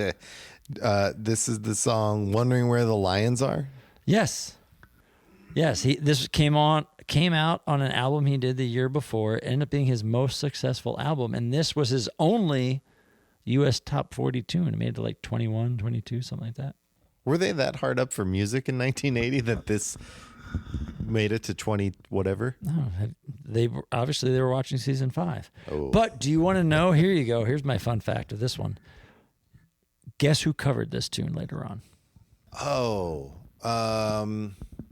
This is the song "Wondering Where the Lions Are." Yes. Yes. This came out on an album he did the year before. It ended up being his most successful album, and this was his only U.S. top 40 tune. It made it to like 21, 22, something like that. Were they that hard up for music in 1980 that this made it to 20 whatever? No, they were watching season 5. Oh. But do you want to know? Here you go. Here's my fun fact of this one. Guess who covered this tune later on? Oh,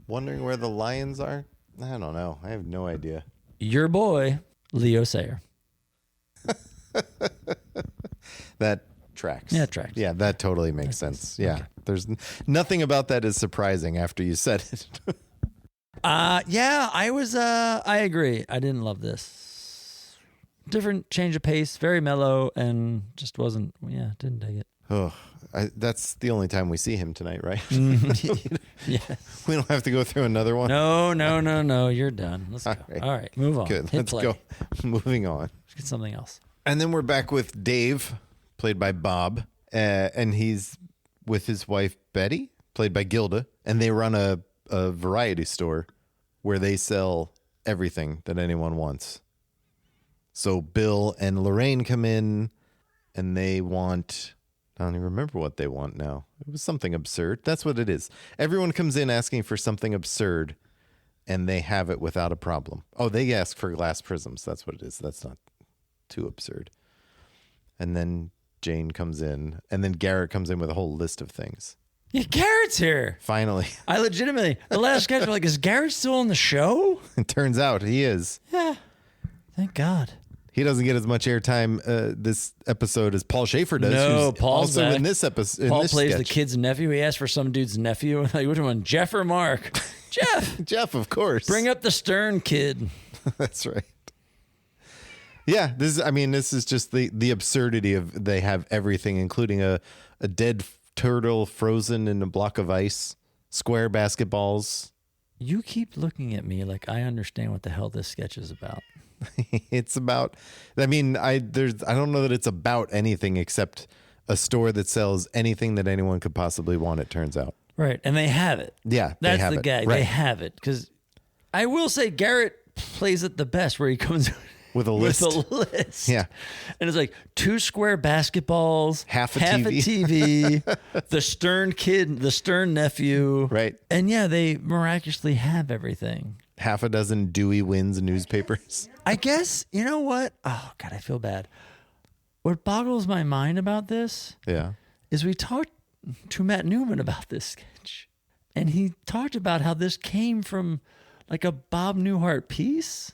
wondering where the lions are? I don't know. I have no idea. Your boy, Leo Sayer. That tracks. Yeah, it tracks. Yeah, that totally makes sense. Yeah. There's nothing about that is surprising after you said it. Yeah, I agree. I didn't love this. Different change of pace, very mellow, and just didn't dig it. Oh, that's the only time we see him tonight, right? Yeah. We don't have to go through another one. No. You're done. Let's go. right. All right, move on. Good. Hit Let's play. go. Moving on. Let's get something else. And then we're back with Dave, played by Bob, and he's with his wife Betty, played by Gilda, and they run a a variety store where they sell everything that anyone wants. So Bill and Lorraine come in and they want, I don't even remember what they want now. It was something absurd. That's what it is. Everyone comes in asking for something absurd and they have it without a problem. Oh, they ask for glass prisms. That's what it is. That's not too absurd. And then Jane comes in and then Garrett comes in with a whole list of things. Yeah, Garrett's here. Finally. I legitimately, the last sketch, we're like, is Garrett still on the show? It turns out he is. Yeah. Thank God. He doesn't get as much airtime this episode as Paul Schaefer does. No, who's Paul's also back. in this episode. Paul plays the kid's nephew. He asked for some dude's nephew. Like, which one? Jeff or Mark? Jeff. Jeff, of course. Bring up the Stern kid. That's right. Yeah, this is just the absurdity of they have everything, including a dead turtle frozen in a block of ice, square basketballs. You keep looking at me like I understand what the hell this sketch is about. It's about, I don't know that it's about anything except a store that sells anything that anyone could possibly want, it turns out. Right. And they have it. Yeah, That's they have the it. gag. Right. They have it. Because I will say Garrett plays it the best where he comes With a list. With a list. Yeah. And it's like 2 square basketballs, Half a TV, the Stern kid, the Stern nephew. Right. And yeah, they miraculously have everything. Half a dozen Dewey Wins newspapers. I guess, you know what? Oh, God, I feel bad. What boggles my mind about this Yeah. is we talked to Matt Newman about this sketch. And he talked about how this came from like a Bob Newhart piece.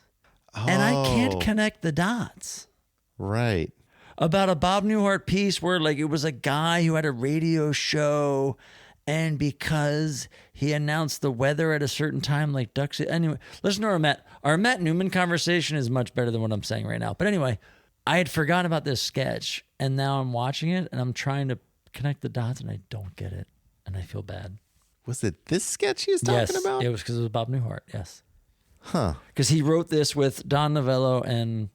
And I can't connect the dots. Right. About a Bob Newhart piece where like it was a guy who had a radio show, and because he announced the weather at a certain time, like ducks. Anyway, listen to our Matt Newman conversation is much better than what I'm saying right now. But anyway, I had forgotten about this sketch, and now I'm watching it, and I'm trying to connect the dots, and I don't get it, and I feel bad. Was it this sketch he was talking about? It was because it was Bob Newhart. Yes. Huh. Because he wrote this with Don Novello and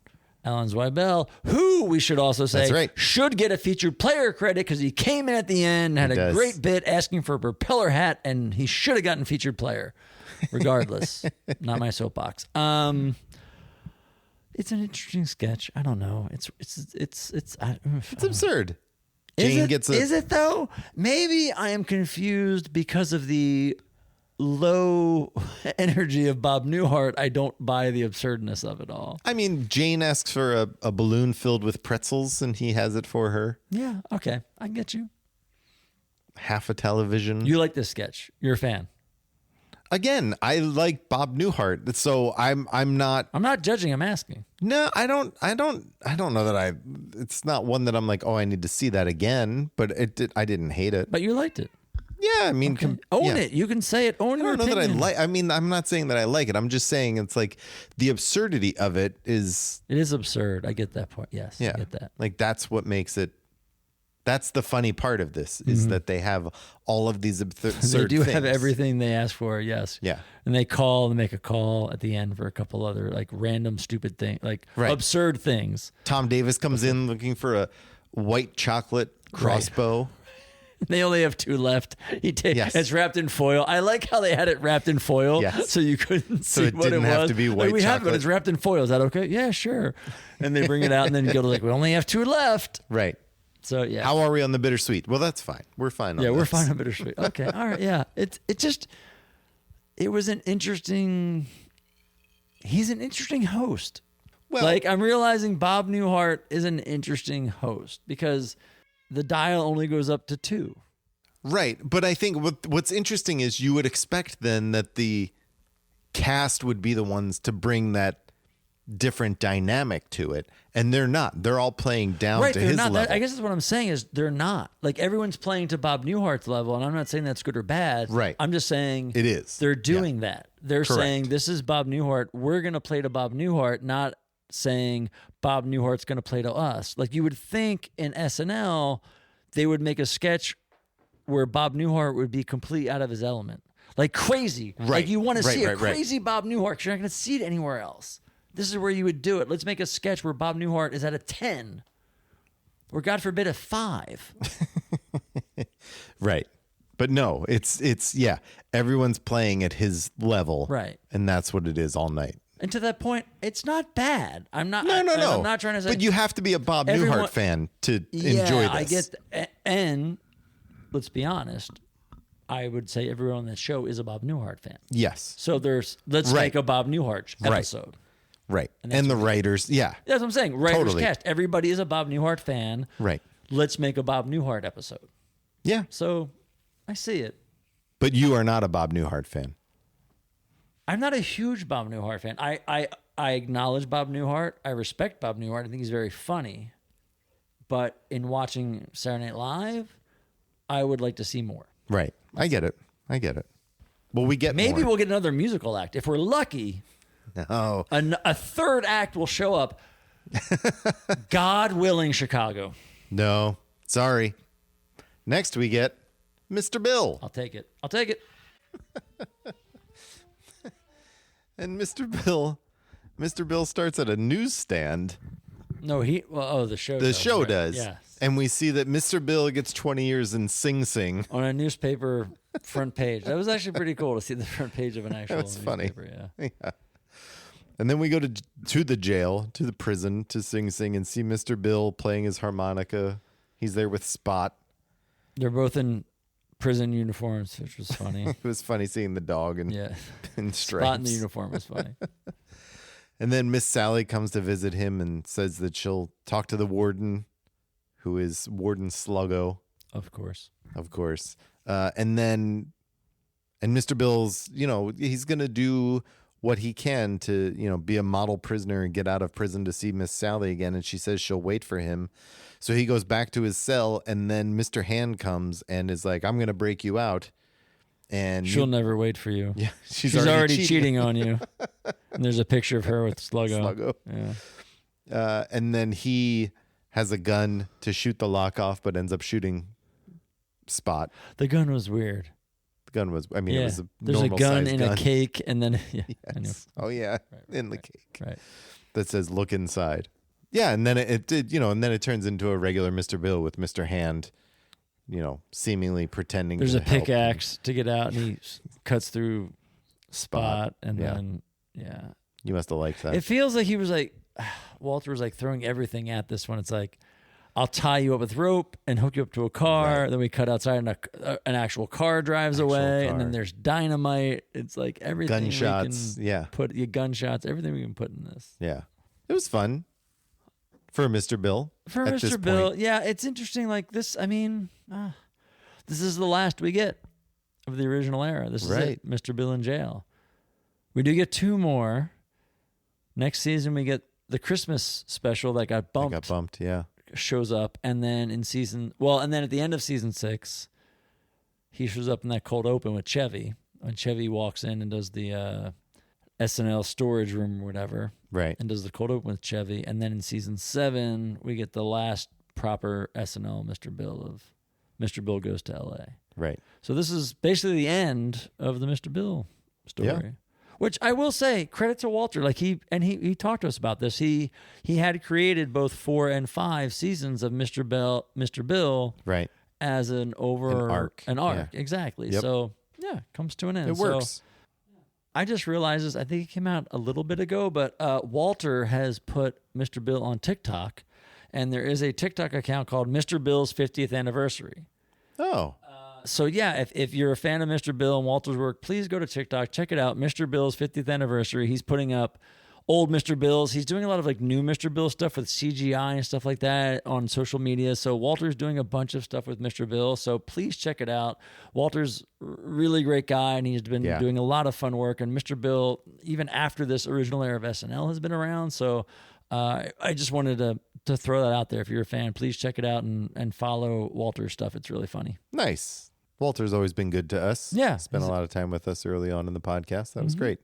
Alan Zweibel, who we should also say That's right. should get a featured player credit because he came in at the end, had a great bit asking for a propeller hat, and he should have gotten featured player. Regardless, not my soapbox. It's an interesting sketch. I don't know. It's absurd. Jane gets Is it though? Maybe I am confused because of the low energy of Bob Newhart. I don't buy the absurdness of it all. I mean, Jane asks for a balloon filled with pretzels and he has it for her. Yeah, okay. I get you. Half a television. You like this sketch. You're a fan. Again, I like Bob Newhart. So I'm not judging, I'm asking. No, I don't know that it's not one that I'm like, oh, I need to see that again, but I didn't hate it. But you liked it. Yeah, I mean, okay. Own it. You can say it. Own your opinion. I don't know that I like. I mean, I'm not saying that I like it. I'm just saying it's like the absurdity of it is. It is absurd. I get that point. Yes, yeah, I get that. Like that's what makes it. That's the funny part of this is that they have all of these absurd They do things. have everything they ask for. Yes. Yeah. And they make a call at the end for a couple other like random stupid things, like absurd things. Tom Davis comes in looking for a white chocolate crossbow. They only have 2 left. Yes. It's wrapped in foil. I like how they had it wrapped in foil, so you couldn't see it what it was. didn't have to be white we have it, chocolate. but it's wrapped in foil. Is that okay? Yeah, sure. And they bring it out, and then you go to like, we only have 2 left. Right. So yeah. How are we on the bittersweet? Well, that's fine. We're fine. We're fine on bittersweet. Okay. All right. Yeah. It was an interesting. He's an interesting host. Well, like I'm realizing Bob Newhart is an interesting host because the dial only goes up to 2. Right. But I think what's interesting is you would expect then that the cast would be the ones to bring that different dynamic to it. And they're not. They're all playing down to his level. I guess that's what I'm saying is they're not. Like everyone's playing to Bob Newhart's level, and I'm not saying that's good or bad. Right. I'm just saying it is. They're doing that. They're Correct. saying this is Bob Newhart. We're going to play to Bob Newhart, not saying Bob Newhart's going to play to us. Like you would think in SNL, they would make a sketch where Bob Newhart would be completely out of his element. Like crazy. Right. Like you want to see a right. crazy Bob Newhart because you're not going to see it anywhere else. This is where you would do it. Let's make a sketch where Bob Newhart is at a 10 or God forbid a 5. Right. But no, it's yeah, everyone's playing at his level. Right. And that's what it is all night. And to that point, it's not bad. I'm not. No. I'm not trying to say. But you have to be a Bob Newhart fan to enjoy this. I get. And let's be honest, I would say everyone on this show is a Bob Newhart fan. Yes. So let's Right. make a Bob Newhart episode. Right. And the writers, yeah. That's what I'm saying. Writers Totally. cast. Everybody is a Bob Newhart fan. Right. Let's make a Bob Newhart episode. Yeah. So I see it. But you are not a Bob Newhart fan. I'm not a huge Bob Newhart fan. I acknowledge Bob Newhart. I respect Bob Newhart. I think he's very funny. But in watching Saturday Night Live, I would like to see more. Right. I get it. Well, we get Maybe more. we'll get another musical act. If we're lucky, No. a third act will show up. God willing, Chicago. No. Sorry. Next we get Mr. Bill. I'll take it. And Mr. Bill starts at a newsstand. No, the show The does. show right. does. Yeah. And we see that Mr. Bill gets 20 years in Sing Sing. On a newspaper front page. That was actually pretty cool to see the front page of an actual was funny. newspaper. Yeah. Yeah. And then we go to the jail, to the prison, to Sing Sing and see Mr. Bill playing his harmonica. He's there with Spot. They're both in prison uniforms, which was funny. It was funny seeing the dog in Yeah. stripes. Spot in the uniform was funny. And then Miss Sally comes to visit him and says that she'll talk to the warden, who is Warden Sluggo, Of course. of course. And Mr. Bill's, he's going to do what he can to, be a model prisoner and get out of prison to see Miss Sally again. And she says she'll wait for him. So he goes back to his cell, and then Mr. Hand comes and is like, I'm going to break you out. And She'll never wait for you. yeah, She's already cheating on you. And there's a picture of her with Sluggo. Sluggo. Yeah. And then he has a gun to shoot the lock off, but ends up shooting Spot. The gun was weird. The gun was, it Yeah. was a There's a normal gun sized in a cake, and then I know. Yes. Oh yeah, in the cake Right. that says "Look inside." Yeah, and then it did, and then it turns into a regular Mr. Bill with Mr. Hand, seemingly pretending. There's to a help him. pickaxe to get out, and he cuts through Spot, and Yeah. then yeah. You must have liked that. It feels like he was like Walter was like throwing everything at this one. It's like, I'll tie you up with rope and hook you up to a car. Right. Then we cut outside and an actual car drives away. And then car. there's dynamite. It's like everything. Gunshots, We can yeah. Put your gunshots, everything we can put in this. Yeah, it was fun for Mr. Bill. For at this Mr. Bill, point. yeah, it's interesting. Like this, I mean, this is the last we get of the original era. This is Right. it, Mr. Bill in jail. We do get two more. Next season, we get the Christmas special that got I bumped. got bumped. Yeah, Shows up, and then and then at the end of season 6, he shows up in that cold open with Chevy. When Chevy walks in and does the SNL storage room or whatever, right. and does the cold open with Chevy, and then in season 7 we get the last proper SNL Mr. Bill Goes to L.A. Right. So this is basically the end of the Mr. Bill story. Yeah. Which I will say, credit to Walter. Like he talked to us about this. He had created both 4 and 5 seasons of Mr. Bill Right. as an arc. Yeah. Exactly. Yep. So yeah, comes to an end. It works. So I just realized this. I think it came out a little bit ago, but Walter has put Mr. Bill on TikTok, and there is a TikTok account called Mr. Bill's 50th Anniversary. Oh, So yeah, if you're a fan of Mr. Bill and Walter's work, please go to TikTok, check it out. Mr. Bill's 50th anniversary. He's putting up old Mr. Bills. He's doing a lot of like new Mr. Bill stuff with CGI and stuff like that on social media. So Walter's doing a bunch of stuff with Mr. Bill. So please check it out. Walter's a really great guy, and he's been doing a lot of fun work. And Mr. Bill, even after this original era of SNL, has been around. So I just wanted to throw that out there. If you're a fan, please check it out and follow Walter's stuff. It's really funny. nice. Walter's always been good to us. Yeah. Spent a lot of time with us early on in the podcast. That was great.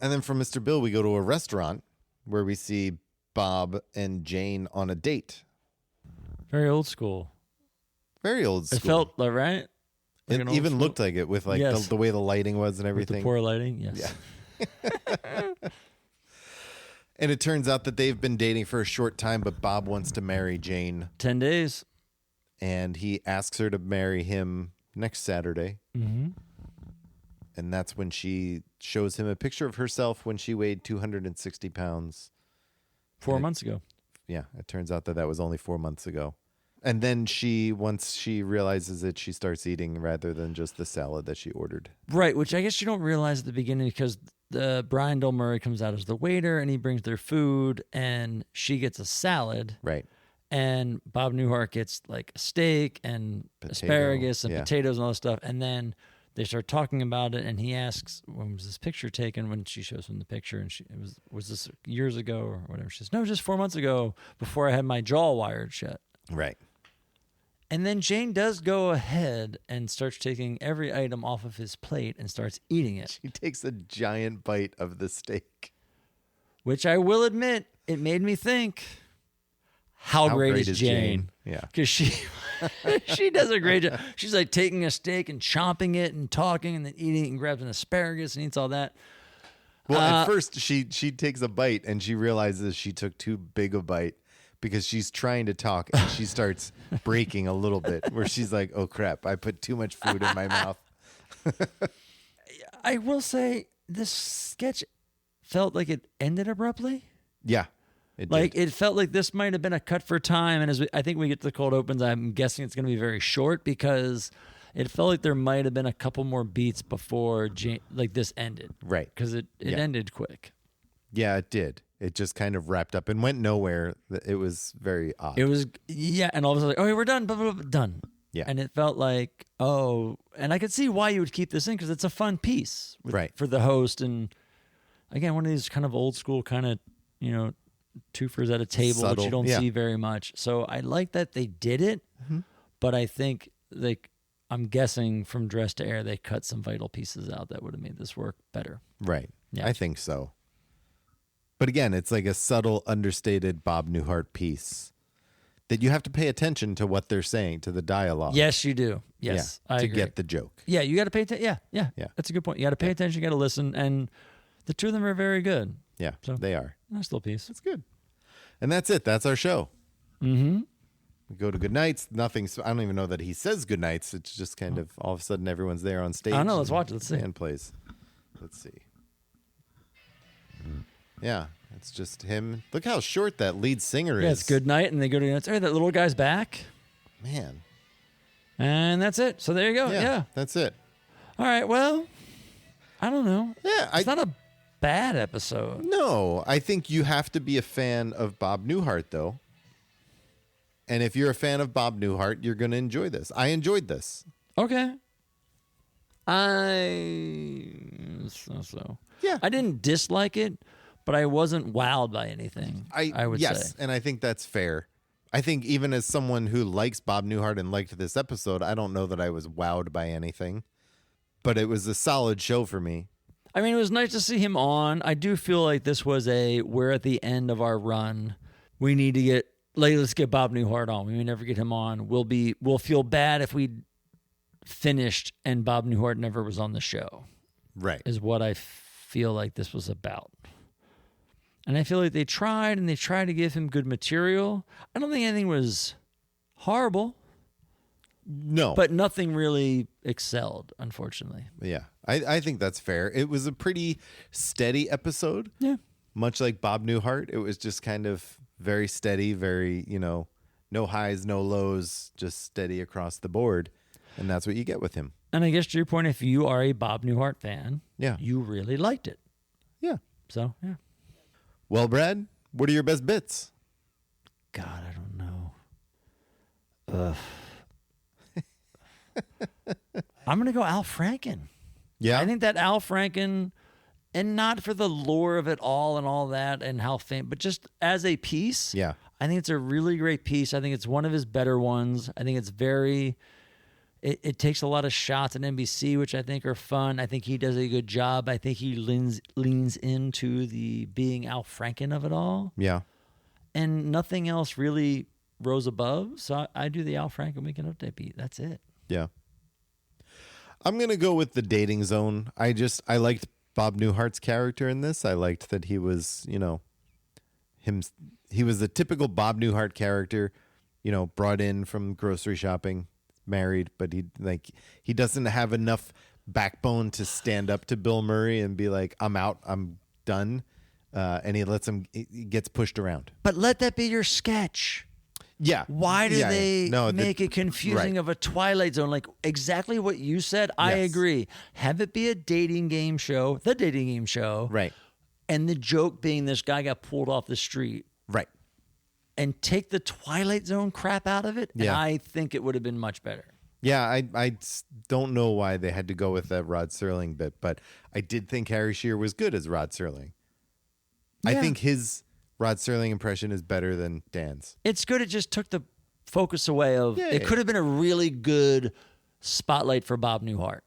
And then from Mr. Bill, we go to a restaurant where we see Bob and Jane on a date. Very old school. Very old school. It felt right. Like It an old even school- looked like it with like Yes. the way the lighting was and with everything. the poor lighting. Yes. Yeah. And it turns out that they've been dating for a short time, but Bob wants to marry Jane, 10 days. and he asks her to marry him, next Saturday. Mm-hmm. And that's when she shows him a picture of herself when she weighed 260 pounds. 4 months ago. Yeah, it turns out that was only 4 months ago. And then once she realizes it, she starts eating rather than just the salad that she ordered. Right, which I guess you don't realize at the beginning because Brian Del Murray comes out as the waiter and he brings their food and she gets a salad. Right. And Bob Newhart gets like a steak and asparagus and potatoes and all that stuff. And then they start talking about it, and he asks, "When was this picture taken?" When she shows him the picture, and was this years ago or whatever? She says, "No, just 4 months ago, before I had my jaw wired shut." Right. And then Jane does go ahead and starts taking every item off of his plate and starts eating it. She takes a giant bite of the steak, which I will admit, it made me think, how great is Jane? Yeah, because she does a great job. She's like taking a steak and chomping it and talking and then eating it and grabs an asparagus and eats all that. Well, at first she takes a bite and she realizes she took too big a bite because she's trying to talk and she starts breaking a little bit where she's like, "Oh crap, I put too much food in my mouth." I will say this sketch felt like it ended abruptly. Yeah. It felt like this might have been a cut for time, and I think we get to the cold opens, I'm guessing it's going to be very short because it felt like there might have been a couple more beats before this ended. Right. Because it ended quick. Yeah, it did. It just kind of wrapped up and went nowhere. It was very odd. It was, and all of a sudden, okay, we're done, blah, blah, blah, done. Yeah. And it felt like, and I could see why you would keep this in because it's a fun piece for the host. And again, one of these kind of old school kind of, twofers at a table, subtle, which you don't see very much. So I like that they did it, but I think I'm guessing from Dress to Air, they cut some vital pieces out that would have made this work better. Right. Yeah. I think so. But again, it's like a subtle, understated Bob Newhart piece that you have to pay attention to what they're saying, to the dialogue. Yes, you do. Yes, I agree. get the joke. Yeah, you got to pay attention. Yeah. That's a good point. You got to pay attention. You got to listen. And the two of them are very good. Yeah, So, they are. Nice little piece. It's good. And that's it. That's our show. Mm-hmm. We go to good nights. I don't even know that he says good nights. It's just kind of all of a sudden everyone's there on stage. I know. Let's watch it. Let's see. And plays. Let's see. Yeah, it's just him. Look how short that lead singer is. Yeah, it's good night, and they go to that little guy's back. Man. And that's it. So there you go. Yeah. That's it. All right. Well, I don't know. Yeah, it's not a bad episode. No, I think you have to be a fan of Bob Newhart, though. And if you're a fan of Bob Newhart, you're going to enjoy this. I enjoyed this. Okay. So. Yeah. I didn't dislike it, but I wasn't wowed by anything. I would say. And I think that's fair. I think even as someone who likes Bob Newhart and liked this episode, I don't know that I was wowed by anything. But it was a solid show for me. I mean, it was nice to see him on. I do feel like this was we're at the end of our run. We need to let's get Bob Newhart on. We may never get him on. We'll feel bad if we finished and Bob Newhart never was on the show. Right. Is what I feel like this was about. And I feel like they tried to give him good material. I don't think anything was horrible. No. But nothing really excelled, unfortunately. Yeah. I think that's fair. It was a pretty steady episode. Yeah. Much like Bob Newhart. It was just kind of very steady, very, no highs, no lows, just steady across the board. And that's what you get with him. And I guess to your point, if you are a Bob Newhart fan, you really liked it. Yeah. So, yeah. Well, Brad, what are your best bits? God, I don't know. I'm going to go Al Franken. Yeah. I think that Al Franken, and not for the lore of it all and all that and how famous, but just as a piece. Yeah. I think it's a really great piece. I think it's one of his better ones. I think it's it takes a lot of shots at NBC, which I think are fun. I think he does a good job. I think he leans into the being Al Franken of it all. Yeah. And nothing else really rose above. So I do the Al Franken Weekend Update beat. That's it. Yeah. I'm going to go with the dating zone. I liked Bob Newhart's character in this. I liked that he was, he was the typical Bob Newhart character, brought in from grocery shopping, married, but he doesn't have enough backbone to stand up to Bill Murray and be like, I'm out, I'm done. And he gets pushed around. But let that be your sketch. Yeah. Why do they make it confusing right. of a Twilight Zone? Like exactly what you said. I agree. Have it be a dating game show, the dating game show. Right. And the joke being this guy got pulled off the street. Right. And take the Twilight Zone crap out of it. Yeah. And I think it would have been much better. Yeah, I don't know why they had to go with that Rod Serling bit, but I did think Harry Shearer was good as Rod Serling. Yeah. I think his Rod Serling impression is better than Dan's. It's good. It just took the focus away of Yeah, it. yeah. Could have been a really good spotlight for Bob Newhart.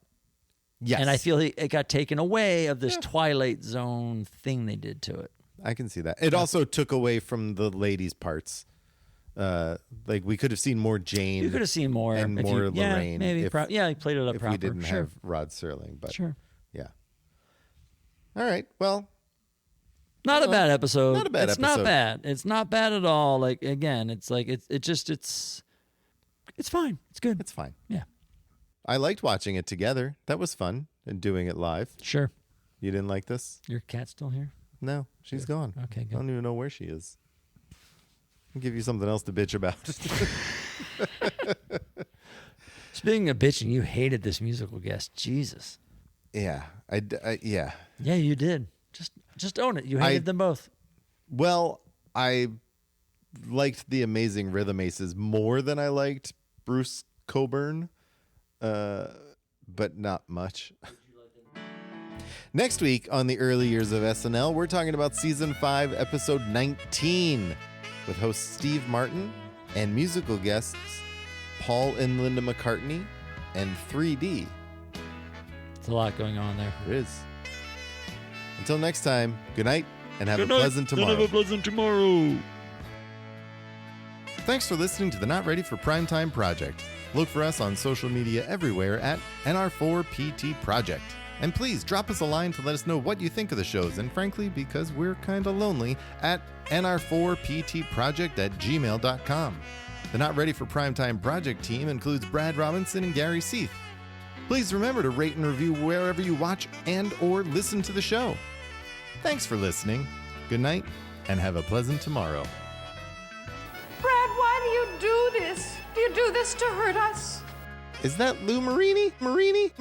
Yes. And I feel it got taken away of this Twilight Zone thing they did to it. I can see that. It also took away from the ladies' parts. Like we could have seen more Jane. You could have seen more. And if more you, Lorraine. Maybe. if, He played it up if proper. we didn't Sure. have Rod Serling. But Sure. yeah. All right. Well, Not a bad episode. Not a bad it's episode. not bad. It's not bad at all. Like again, it's like it's fine. It's good. it's fine. Yeah. I liked watching it together. That was fun. And doing it live. Sure. You didn't like this? Your cat's still here? No, she's gone. Okay, I good. don't even know where she is. I'll give you something else to bitch about. Speaking of bitching, you hated this musical guest. Jesus. Yeah, yeah. Yeah, you did. Just own it. You hated them both. Well, I liked the Amazing Rhythm Aces more than I liked Bruce Cockburn, but not much. Next week on the early years of SNL, we're talking about season 5, episode 19, with host Steve Martin and musical guests Paul and Linda McCartney and 3D. It's a lot going on there. There is. Until next time, good night and have a pleasant tomorrow. Have a pleasant tomorrow. Thanks for listening to the Not Ready for Primetime Project. Look for us on social media everywhere at NR4PT Project. And please drop us a line to let us know what you think of the shows, and frankly, because we're kind of lonely, at nr4ptproject@gmail.com. The Not Ready for Primetime Project team includes Brad Robinson and Gary Seath. Please remember to rate and review wherever you watch and or listen to the show. Thanks for listening. Good night, and have a pleasant tomorrow. Brad, why do you do this? Do you do this to hurt us? Is that Lou Marini? Marini?